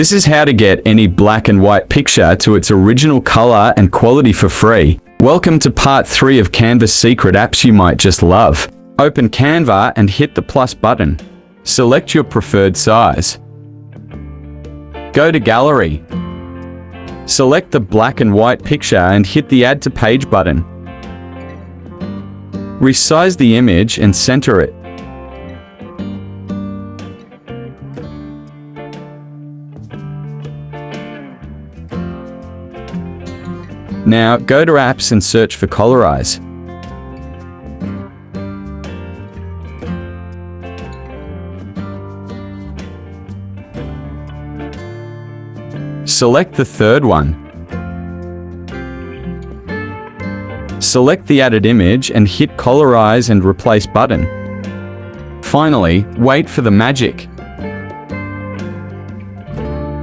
This is how to get any black and white picture to its original color and quality for free. Welcome to part 3 of Canva Secret Apps you might just love. Open Canva and hit the plus button. Select your preferred size. Go to Gallery. Select the black and white picture and hit the Add to Page button. Resize the image and center it. Now go to Apps and search for Colorize. Select the third one. Select the added image and hit Colorize and Replace button. Finally, wait for the magic.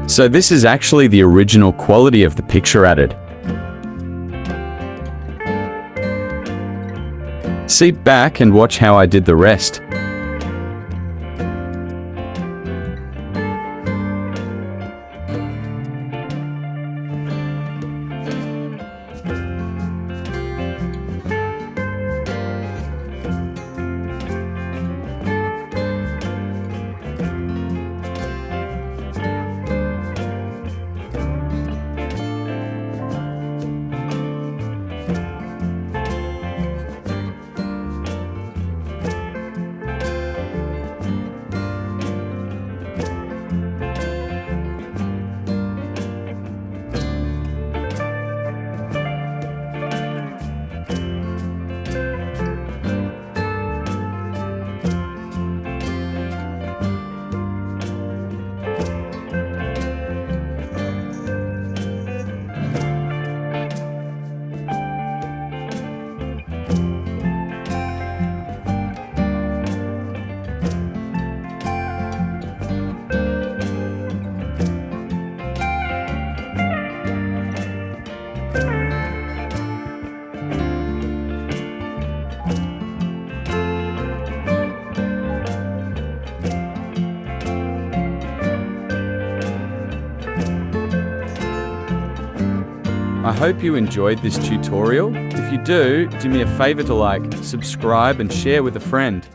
So this is actually the original quality of the picture added. Sit back and watch how I did the rest. I hope you enjoyed this tutorial. If you do me a favor to like, subscribe and share with a friend.